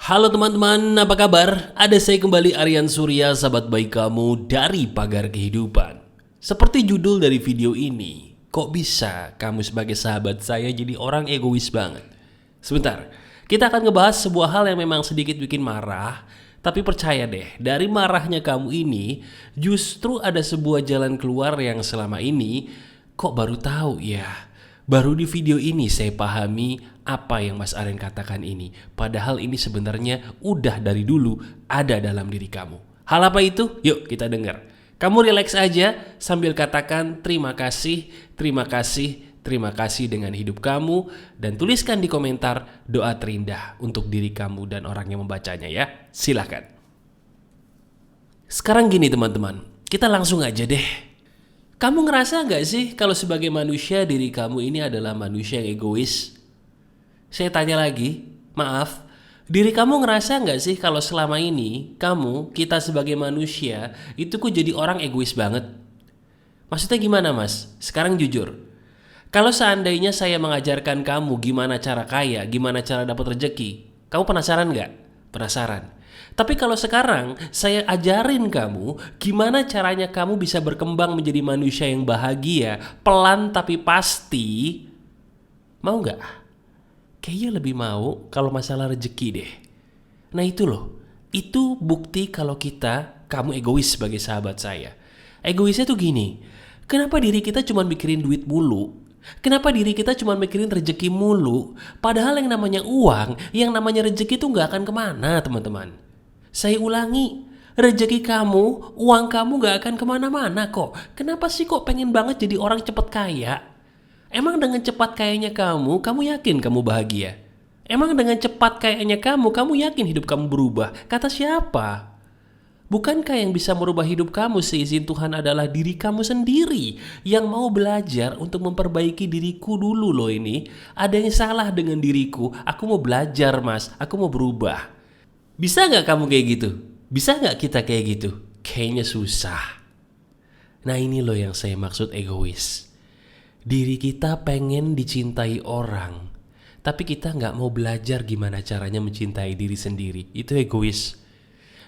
Halo teman-teman, apa kabar? Ada saya kembali Aryan Surya, sahabat baik kamu dari Pagar Kehidupan. Seperti judul dari video ini, kok bisa kamu sebagai sahabat saya jadi orang egois banget? Sebentar, kita akan ngebahas sebuah hal yang memang sedikit bikin marah. Tapi percaya deh, dari marahnya kamu ini, justru ada sebuah jalan keluar yang selama ini kok baru tahu ya. Baru di video ini saya pahami apa yang Mas Aren katakan ini. Padahal ini sebenarnya udah dari dulu ada dalam diri kamu. Hal apa itu? Yuk kita dengar. Kamu relax aja sambil katakan terima kasih, terima kasih, terima kasih dengan hidup kamu. Dan tuliskan di komentar doa terindah untuk diri kamu dan orang yang membacanya ya. Silahkan. Sekarang gini teman-teman, kita langsung aja deh. Kamu ngerasa gak sih kalau sebagai manusia diri kamu ini adalah manusia yang egois? Saya tanya lagi, maaf, diri kamu ngerasa gak sih kalau selama ini kita sebagai manusia itu kok jadi orang egois banget? Maksudnya gimana mas? Sekarang jujur. Kalau seandainya saya mengajarkan kamu gimana cara kaya, gimana cara dapat rezeki, kamu penasaran gak? Penasaran. Tapi kalau sekarang saya ajarin kamu gimana caranya kamu bisa berkembang menjadi manusia yang bahagia, pelan tapi pasti, mau gak? Kayaknya lebih mau kalau masalah rezeki deh. Nah itu loh, itu bukti kalau kamu egois sebagai sahabat saya. Egoisnya tuh gini, kenapa diri kita cuma mikirin duit mulu? Kenapa diri kita cuma mikirin rezeki mulu? Padahal yang namanya uang, yang namanya rezeki tuh gak akan kemana teman-teman. Saya ulangi, rezeki kamu, uang kamu gak akan kemana-mana kok. Kenapa sih kok pengen banget jadi orang cepat kaya? Emang dengan cepat kayanya kamu yakin kamu bahagia? Emang dengan cepat kayanya kamu yakin hidup kamu berubah? Kata siapa? Bukankah yang bisa merubah hidup kamu seizin Tuhan adalah diri kamu sendiri yang mau belajar untuk memperbaiki diriku dulu loh ini. Ada yang salah dengan diriku, aku mau belajar mas, aku mau berubah. Bisa gak kamu kayak gitu? Bisa gak kita kayak gitu? Kayaknya susah. Nah ini loh yang saya maksud egois. Diri kita pengen dicintai orang, tapi kita gak mau belajar gimana caranya mencintai diri sendiri. Itu egois.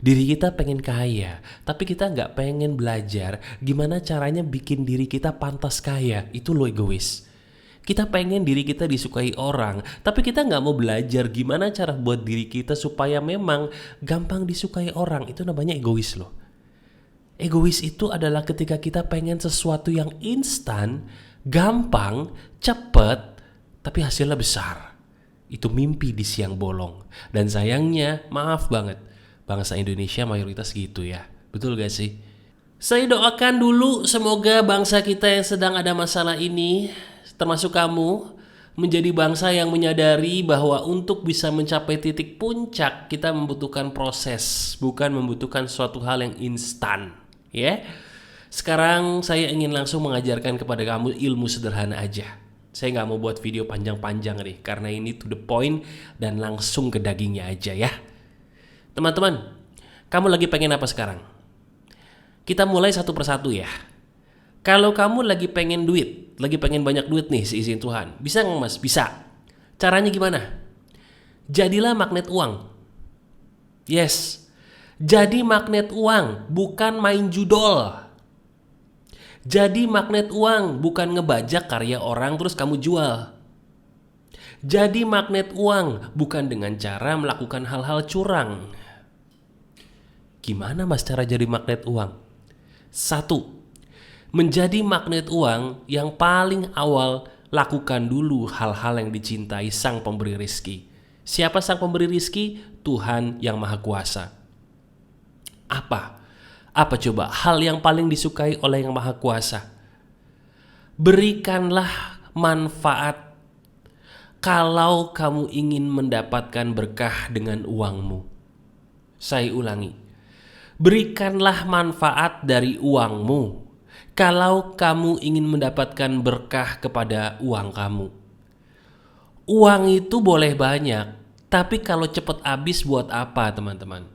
Diri kita pengen kaya, tapi kita gak pengen belajar gimana caranya bikin diri kita pantas kaya. Itu loh egois. Kita pengen diri kita disukai orang, tapi kita gak mau belajar gimana cara buat diri kita supaya memang gampang disukai orang. Itu namanya egois loh. Egois itu adalah ketika kita pengen sesuatu yang instan, gampang, cepet, tapi hasilnya besar. Itu mimpi di siang bolong. Dan sayangnya, maaf banget, bangsa Indonesia mayoritas gitu ya. Betul gak sih? Saya doakan dulu semoga bangsa kita yang sedang ada masalah ini, termasuk kamu, menjadi bangsa yang menyadari bahwa untuk bisa mencapai titik puncak kita membutuhkan proses, bukan membutuhkan suatu hal yang instan, ya. Sekarang saya ingin langsung mengajarkan kepada kamu ilmu sederhana aja. Saya nggak mau buat video panjang-panjang nih, karena ini to the point dan langsung ke dagingnya aja ya. Teman-teman, kamu lagi pengen apa sekarang? Kita mulai satu persatu ya. Kalau kamu lagi pengen duit, lagi pengen banyak duit nih seizin Tuhan, bisa nggak mas? Bisa. Caranya gimana? Jadilah magnet uang. Yes, jadi magnet uang, bukan main judol. Jadi magnet uang, bukan ngebajak karya orang terus kamu jual. Jadi magnet uang, bukan dengan cara melakukan hal-hal curang. Gimana mas cara jadi magnet uang? 1. Menjadi magnet uang yang paling awal, lakukan dulu hal-hal yang dicintai sang pemberi rizki. Siapa sang pemberi rizki? Tuhan yang Maha Kuasa. Apa? Apa coba hal yang paling disukai oleh yang Maha Kuasa? Berikanlah manfaat kalau kamu ingin mendapatkan berkah dengan uangmu. Saya ulangi. Berikanlah manfaat dari uangmu kalau kamu ingin mendapatkan berkah kepada uang kamu. Uang itu boleh banyak, tapi kalau cepat habis buat apa teman-teman?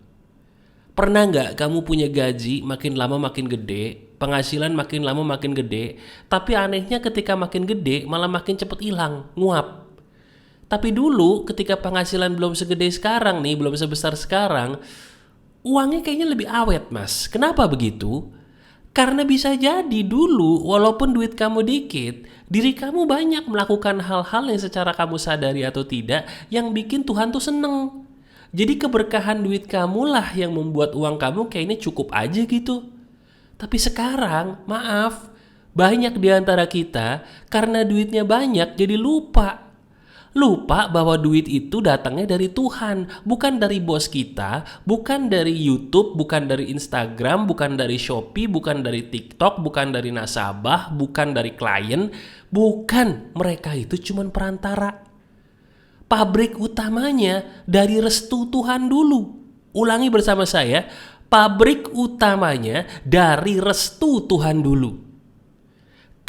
Pernah nggak kamu punya gaji makin lama makin gede, penghasilan makin lama makin gede, tapi anehnya ketika makin gede malah makin cepat hilang, nguap. Tapi dulu ketika penghasilan belum segede sekarang nih, belum sebesar sekarang, uangnya kayaknya lebih awet, Mas. Kenapa begitu? Karena bisa jadi dulu walaupun duit kamu dikit, diri kamu banyak melakukan hal-hal yang secara kamu sadari atau tidak yang bikin Tuhan tuh seneng. Jadi keberkahan duit kamulah yang membuat uang kamu kayaknya cukup aja gitu. Tapi sekarang, maaf, banyak di antara kita karena duitnya banyak jadi lupa. Lupa bahwa duit itu datangnya dari Tuhan, bukan dari bos kita, bukan dari YouTube, bukan dari Instagram, bukan dari Shopee, bukan dari TikTok, bukan dari nasabah, bukan dari klien, bukan. Mereka itu cuma perantara. Pabrik utamanya dari restu Tuhan dulu. Ulangi bersama saya, pabrik utamanya dari restu Tuhan dulu.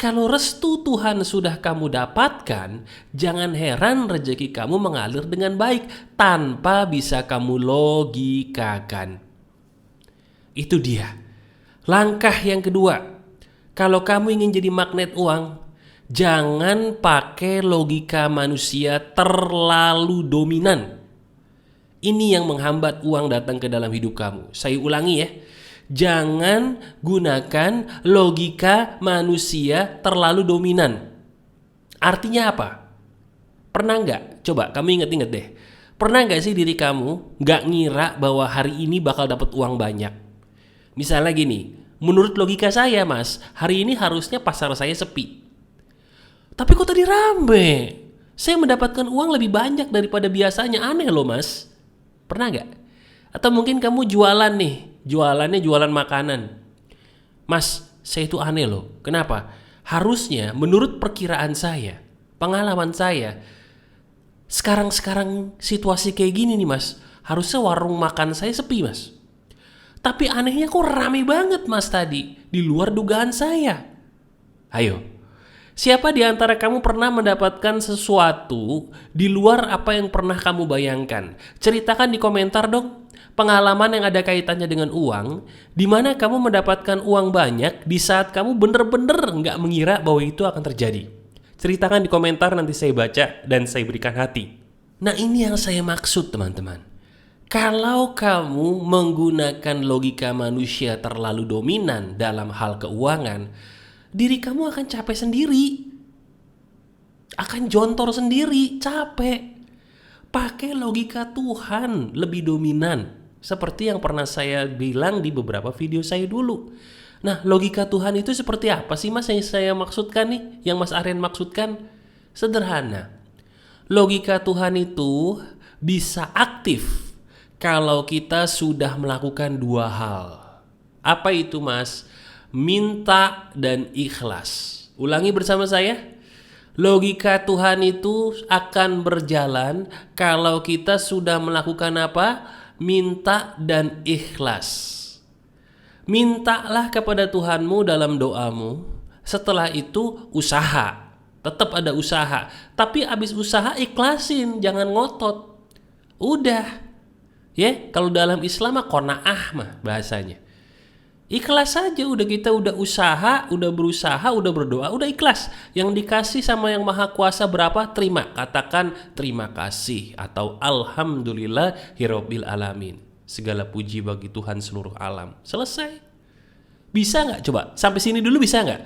Kalau restu Tuhan sudah kamu dapatkan, jangan heran rezeki kamu mengalir dengan baik tanpa bisa kamu logikakan. Itu dia. Langkah yang kedua, kalau kamu ingin jadi magnet uang, jangan pakai logika manusia terlalu dominan. Ini yang menghambat uang datang ke dalam hidup kamu. Saya ulangi ya. Jangan gunakan logika manusia terlalu dominan. Artinya apa? Pernah nggak? Coba kamu inget-inget deh. Pernah nggak sih diri kamu nggak ngira bahwa hari ini bakal dapat uang banyak? Misalnya gini, menurut logika saya mas, hari ini harusnya pasar saya sepi. Tapi kok tadi rame? Saya mendapatkan uang lebih banyak daripada biasanya. Aneh loh mas. Pernah nggak? Atau mungkin kamu jualan nih. Jualannya jualan makanan. Mas, saya itu aneh loh. Kenapa? Harusnya menurut perkiraan saya, pengalaman saya, sekarang situasi kayak gini nih mas, harusnya warung makan saya sepi mas. Tapi anehnya kok rame banget mas tadi, di luar dugaan saya. Ayo, siapa di antara kamu pernah mendapatkan sesuatu di luar apa yang pernah kamu bayangkan? Ceritakan di komentar dong. Pengalaman yang ada kaitannya dengan uang, di mana kamu mendapatkan uang banyak di saat kamu bener-bener nggak mengira bahwa itu akan terjadi. Ceritakan di komentar, nanti saya baca dan saya berikan hati. Nah ini yang saya maksud teman-teman. Kalau kamu menggunakan logika manusia terlalu dominan dalam hal keuangan, diri kamu akan capek sendiri. Akan jontor sendiri, capek. Pakai logika Tuhan lebih dominan. Seperti yang pernah saya bilang di beberapa video saya dulu. Nah, logika Tuhan itu seperti apa sih mas yang saya maksudkan nih? Yang Mas Aryan maksudkan? Sederhana. Logika Tuhan itu bisa aktif kalau kita sudah melakukan dua hal. Apa itu mas? Minta dan ikhlas. Ulangi bersama saya. Logika Tuhan itu akan berjalan kalau kita sudah melakukan apa? Minta dan ikhlas. Mintalah kepada Tuhanmu dalam doamu. Setelah itu usaha. Tetap ada usaha. Tapi abis usaha ikhlasin, jangan ngotot. Udah. Ya, kalau dalam Islam mah qanaah mah bahasanya. Ikhlas saja, udah kita udah usaha, udah berusaha, udah berdoa, udah ikhlas. Yang dikasih sama yang maha kuasa berapa? Terima. Katakan terima kasih atau alhamdulillahirabbil alamin. Segala puji bagi Tuhan seluruh alam. Selesai. Bisa nggak? Coba sampai sini dulu bisa nggak?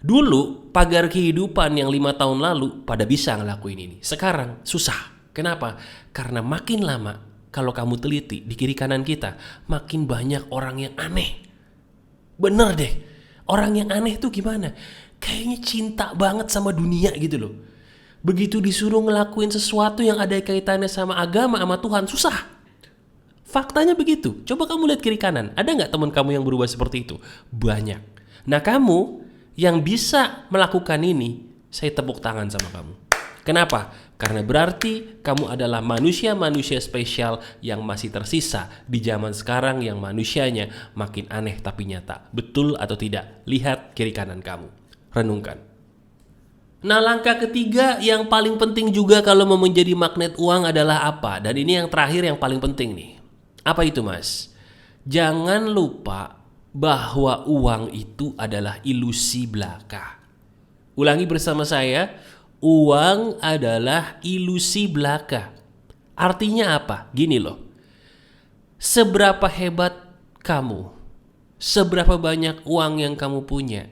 Dulu pagar kehidupan yang 5 tahun lalu pada bisa ngelakuin ini. Sekarang susah. Kenapa? Karena makin lama kalau kamu teliti di kiri kanan kita, makin banyak orang yang aneh. Bener deh, orang yang aneh tuh gimana? Kayaknya cinta banget sama dunia gitu loh. Begitu disuruh ngelakuin sesuatu yang ada kaitannya sama agama, sama Tuhan, susah. Faktanya begitu. Coba kamu lihat kiri kanan, ada nggak teman kamu yang berubah seperti itu? Banyak. Nah kamu yang bisa melakukan ini, saya tepuk tangan sama kamu. Kenapa? Karena berarti kamu adalah manusia-manusia spesial yang masih tersisa di zaman sekarang yang manusianya makin aneh tapi nyata. Betul atau tidak? Lihat kiri kanan kamu. Renungkan. Nah, langkah ketiga yang paling penting juga kalau mau menjadi magnet uang adalah apa? Dan ini yang terakhir yang paling penting nih. Apa itu, Mas? Jangan lupa bahwa uang itu adalah ilusi belaka. Ulangi bersama saya. Uang adalah ilusi belaka. Artinya apa? Gini loh. Seberapa hebat kamu, seberapa banyak uang yang kamu punya,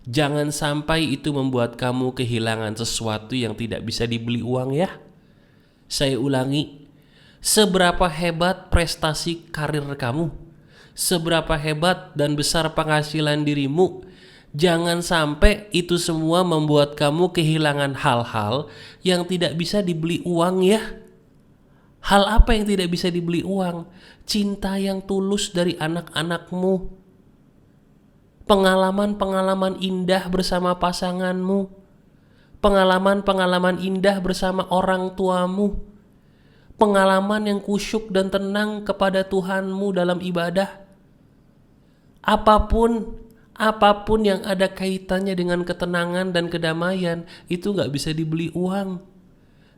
jangan sampai itu membuat kamu kehilangan sesuatu yang tidak bisa dibeli uang ya. Saya ulangi, seberapa hebat prestasi karir kamu, seberapa hebat dan besar penghasilan dirimu, jangan sampai itu semua membuat kamu kehilangan hal-hal yang tidak bisa dibeli uang ya. Hal apa yang tidak bisa dibeli uang? Cinta yang tulus dari anak-anakmu, pengalaman-pengalaman indah bersama pasanganmu, pengalaman-pengalaman indah bersama orang tuamu, pengalaman yang kusyuk dan tenang kepada Tuhanmu dalam ibadah. Apapun yang ada kaitannya dengan ketenangan dan kedamaian, itu gak bisa dibeli uang.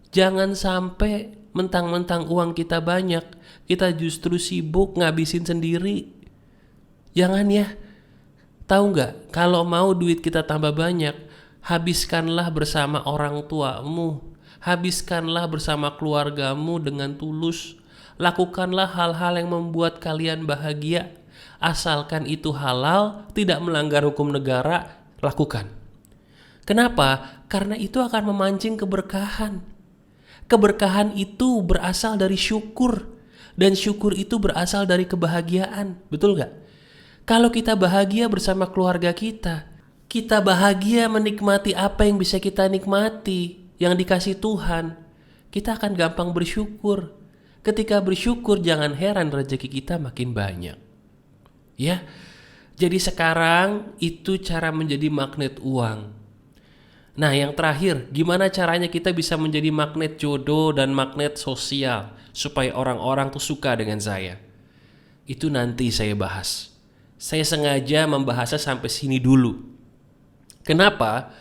Jangan sampai mentang-mentang uang kita banyak, kita justru sibuk ngabisin sendiri. Jangan ya. Tahu gak, kalau mau duit kita tambah banyak, habiskanlah bersama orang tuamu, habiskanlah bersama keluargamu dengan tulus. Lakukanlah hal-hal yang membuat kalian bahagia. Asalkan itu halal, tidak melanggar hukum negara, lakukan. Kenapa? Karena itu akan memancing keberkahan. Keberkahan itu berasal dari syukur, dan syukur itu berasal dari kebahagiaan. Betul gak? Kalau kita bahagia bersama keluarga kita bahagia menikmati apa yang bisa kita nikmati, yang dikasih Tuhan, kita akan gampang bersyukur. Ketika bersyukur, jangan heran rezeki kita makin banyak. Ya, jadi sekarang itu cara menjadi magnet uang. Nah, yang terakhir, gimana caranya kita bisa menjadi magnet jodoh dan magnet sosial supaya orang-orang tuh suka dengan saya? Itu nanti saya bahas. Saya sengaja membahasnya sampai sini dulu. Kenapa?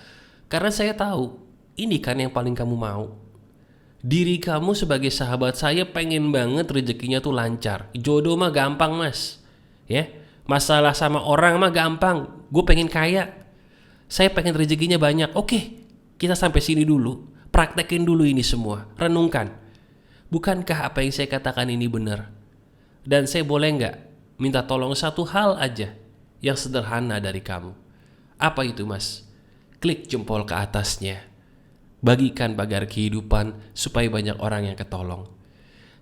Karena saya tahu ini kan yang paling kamu mau. Diri kamu sebagai sahabat saya pengen banget rezekinya tuh lancar. Jodoh mah gampang mas, ya. Masalah sama orang mah gampang. Gue pengen kaya, saya pengen rezekinya banyak. Oke, kita sampai sini dulu. Praktekin dulu ini semua. Renungkan, bukankah apa yang saya katakan ini benar? Dan saya boleh nggak minta tolong satu hal aja yang sederhana dari kamu? Apa itu mas? Klik jempol ke atasnya, bagikan pagar kehidupan supaya banyak orang yang ketolong.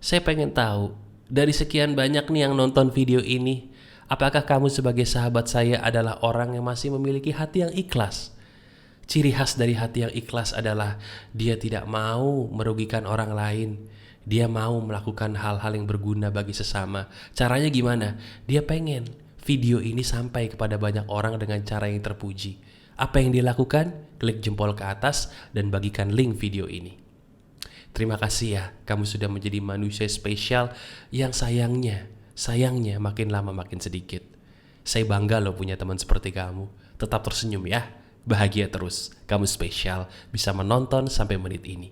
Saya pengen tahu, dari sekian banyak nih yang nonton video ini, apakah kamu sebagai sahabat saya adalah orang yang masih memiliki hati yang ikhlas? Ciri khas dari hati yang ikhlas adalah dia tidak mau merugikan orang lain. Dia mau melakukan hal-hal yang berguna bagi sesama. Caranya gimana? Dia pengen video ini sampai kepada banyak orang dengan cara yang terpuji. Apa yang dia lakukan? Klik jempol ke atas dan bagikan link video ini. Terima kasih ya, kamu sudah menjadi manusia spesial yang sayangnya makin lama makin sedikit. Saya bangga loh punya teman seperti kamu. Tetap tersenyum ya, bahagia terus. Kamu spesial, bisa menonton sampai menit ini.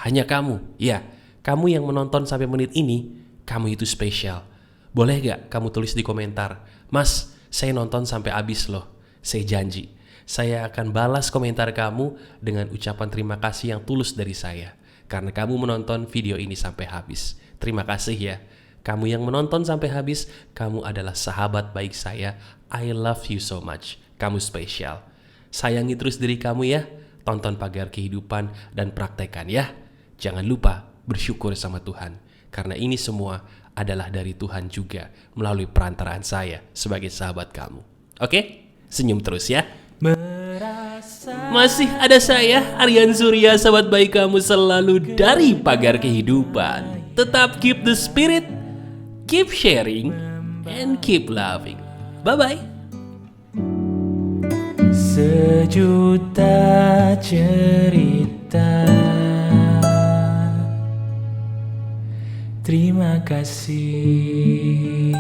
Hanya kamu, ya, kamu yang menonton sampai menit ini, kamu itu spesial. Boleh gak kamu tulis di komentar, Mas, saya nonton sampai habis loh. Saya janji, saya akan balas komentar kamu dengan ucapan terima kasih yang tulus dari saya, karena kamu menonton video ini sampai habis. Terima kasih ya. Kamu yang menonton sampai habis, kamu adalah sahabat baik saya. I love you so much. Kamu spesial. Sayangi terus diri kamu ya. Tonton pagar kehidupan dan praktekkan ya. Jangan lupa bersyukur sama Tuhan, karena ini semua adalah dari Tuhan juga melalui perantaraan saya sebagai sahabat kamu. Oke? Senyum terus ya. Masih ada saya, Aryan Surya, sahabat baik kamu selalu dari pagar kehidupan. Tetap keep the spirit, keep sharing, and keep loving. Bye-bye. Sejuta cerita, terima kasih.